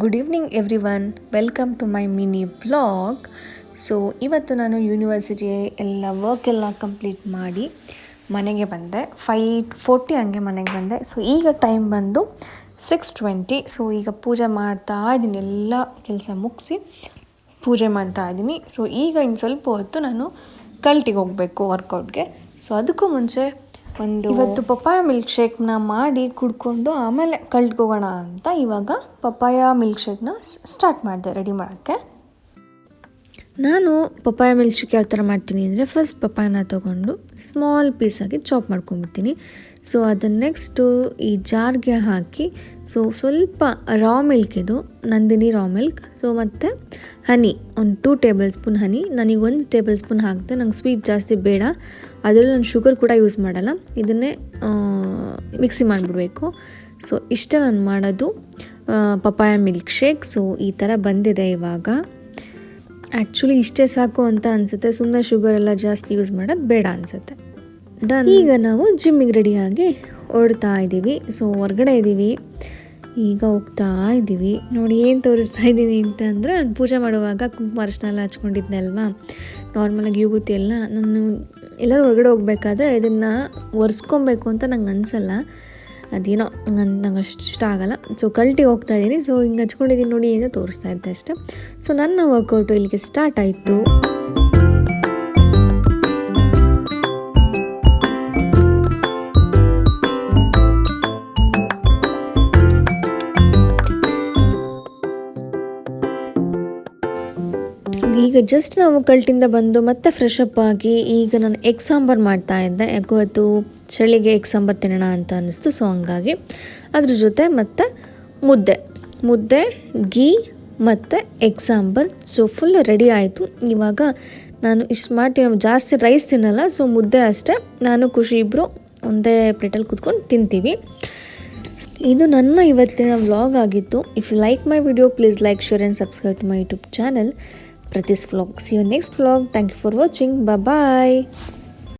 Good evening everyone, welcome to my mini vlog. So ಇವತ್ತು ನಾನು university work ಎಲ್ಲ complete ಮಾಡಿ ಮನೆಗೆ ಬಂದೆ. 5:40 ಹಂಗೆ ಮನೆಗೆ ಬಂದೆ. ಸೊ ಈಗ ಟೈಮ್ ಬಂದು 6:20. ಸೊ ಈಗ ಪೂಜೆ ಮಾಡ್ತಾ ಇದ್ದೀನಿ, ಎಲ್ಲ ಕೆಲಸ ಮುಗಿಸಿ ಪೂಜೆ ಮಾಡ್ತಾ ಇದ್ದೀನಿ. ಸೊ ಈಗ ಇನ್ನು ಸ್ವಲ್ಪ ಹೊತ್ತು ನಾನು ಕಲ್ಟಿಗೆ ಹೋಗಬೇಕು ವರ್ಕೌಟ್ಗೆ. ಸೊ ಅದಕ್ಕೂ ಮುಂಚೆ ಇವತ್ತು ಪಪ್ಪಾಯ ಮಿಲ್ಕ್ ಶೇಕ್ನ ಮಾಡಿ ಕುಡ್ಕೊಂಡು ಆಮೇಲೆ ಕಲ್ಟ್ಗೆ ಹೋಗೋಣ ಅಂತ ಇವಾಗ ಪಪ್ಪಾಯ ಮಿಲ್ಕ್ ಶೇಕ್ನ ಸ್ಟಾರ್ಟ್ ಮಾಡಿದೆ ರೆಡಿ ಮಾಡೋಕ್ಕೆ. ನಾನು ಪಪ್ಪಾಯ ಮಿಲ್ಕ್ ಶೇಕ್ ಯಾವ ಥರ ಮಾಡ್ತೀನಿ ಅಂದರೆ, ಫಸ್ಟ್ ಪಪ್ಪಾಯನ ತೊಗೊಂಡು ಸ್ಮಾಲ್ ಪೀಸಾಗಿ ಚಾಪ್ ಮಾಡ್ಕೊಂಡ್ಬಿಡ್ತೀನಿ. ಸೊ ಅದನ್ನು ನೆಕ್ಸ್ಟು ಈ ಜಾರ್ಗೆ ಹಾಕಿ, ಸೊ ಸ್ವಲ್ಪ ರಾ ಮಿಲ್ಕ್, ಇದು ನಂದಿನಿ ರಾ ಮಿಲ್ಕ್, ಸೊ ಮತ್ತು ಹನಿ, ಒಂದು 2 ಟೇಬಲ್ ಸ್ಪೂನ್ ಹನಿ. ನನಗೆ 1 ಟೇಬಲ್ ಸ್ಪೂನ್ ಹಾಕಿದೆ, ನಂಗೆ ಸ್ವೀಟ್ ಜಾಸ್ತಿ ಬೇಡ. ಅದರಲ್ಲಿ ನಾನು ಶುಗರ್ ಕೂಡ ಯೂಸ್ ಮಾಡಲ್ಲ, ಇದನ್ನೇ ಮಿಕ್ಸಿ ಮಾಡಿಬಿಡ್ಬೇಕು. ಸೊ ಇಷ್ಟ ನಾನು ಮಾಡೋದು ಪಪ್ಪಾಯ ಮಿಲ್ಕ್ ಶೇಕ್. ಸೊ ಈ ಥರ ಬಂದಿದೆ ಇವಾಗ. ಆ್ಯಕ್ಚುಲಿ ಇಷ್ಟೇ ಸಾಕು ಅಂತ ಅನಿಸುತ್ತೆ, ಸುಮ್ಮನೆ ಶುಗರ್ ಎಲ್ಲ ಜಾಸ್ತಿ ಯೂಸ್ ಮಾಡೋದು ಬೇಡ ಅನಿಸುತ್ತೆ. ಡನ್. ಈಗ ನಾವು ಜಿಮ್ಮಿಗೆ ರೆಡಿಯಾಗಿ ಹೊರಡ್ತಾ ಇದ್ದೀವಿ. ಸೊ ಹೊರಗಡೆ ಇದ್ದೀವಿ, ಈಗ ಹೋಗ್ತಾ ಇದ್ದೀವಿ. ನೋಡಿ ಏನು ತೋರಿಸ್ತಾ ಇದ್ದೀನಿ ಅಂತಂದರೆ, ನಾನು ಪೂಜೆ ಮಾಡುವಾಗ ಕುಂಕುಮ ಅರಿಶಿನ ಎಲ್ಲ ಹಚ್ಕೊಂಡಿದ್ನಲ್ವಾ, ನಾರ್ಮಲಾಗಿ ವಿಭೂತಿ ಎಲ್ಲ. ನಾನು ಎಲ್ಲರೂ ಹೊರಗಡೆ ಹೋಗ್ಬೇಕಾದ್ರೆ ಇದನ್ನು ಒರೆಸ್ಕೊಬೇಕು ಅಂತ ನಂಗೆ ಅನಿಸಲ್ಲ, ಅದೇನೋ ನಂಗೆ ಅಷ್ಟು ಇಷ್ಟ ಆಗೋಲ್ಲ. ಸೊ ಕಲ್ಟಿಗೆ ಹೋಗ್ತಾ ಇದ್ದೀನಿ. ಸೊ ಹಿಂಗೆ ಹಚ್ಕೊಂಡಿದ್ದೀನಿ ನೋಡಿ ಅಂತ ತೋರಿಸ್ತಾ ಇದ್ದೆ ಅಷ್ಟೆ. ಸೊ ನನ್ನ ವರ್ಕೌಟು ಇಲ್ಲಿಗೆ ಸ್ಟಾರ್ಟ್ ಆಯಿತು. ಈಗ ಜಸ್ಟ್ ನಾವು ಕಲ್ಟಿಂದ ಬಂದು ಮತ್ತೆ ಫ್ರೆಶ್ ಅಪ್ ಆಗಿ ಈಗ ನಾನು ಎಗ್ ಸಾಂಬಾರು ಮಾಡ್ತಾ ಇದ್ದೆ. ಯಾವತ್ತು ಚಳಿಗೆ ಎಗ್ ಸಾಂಬಾರು ತಿನ್ನೋಣ ಅಂತ ಅನ್ನಿಸ್ತು. ಸೊ ಹಂಗಾಗಿ ಅದ್ರ ಜೊತೆ ಮತ್ತು ಮುದ್ದೆ ಗೀ ಮತ್ತು egg sambar. So full ready ಆಯಿತು. ಇವಾಗ ನಾನು ಇಷ್ಟು ಮಾಡ್ತೀನಿ, ಜಾಸ್ತಿ ರೈಸ್ ತಿನ್ನಲ್ಲ. ಸೊ ಮುದ್ದೆ ಅಷ್ಟೇ, ನಾನು ಖುಷಿ ಇಬ್ಬರು ಒಂದೇ ಪ್ಲೇಟಲ್ಲಿ ಕೂತ್ಕೊಂಡು ತಿಂತೀವಿ. ಇದು ನನ್ನ ಇವತ್ತಿನ ವ್ಲಾಗ್ ಆಗಿತ್ತು. If you like my video, please like, share and subscribe to my YouTube channel Pratis Vlog. See you next vlog. Thank you for watching. Bye bye.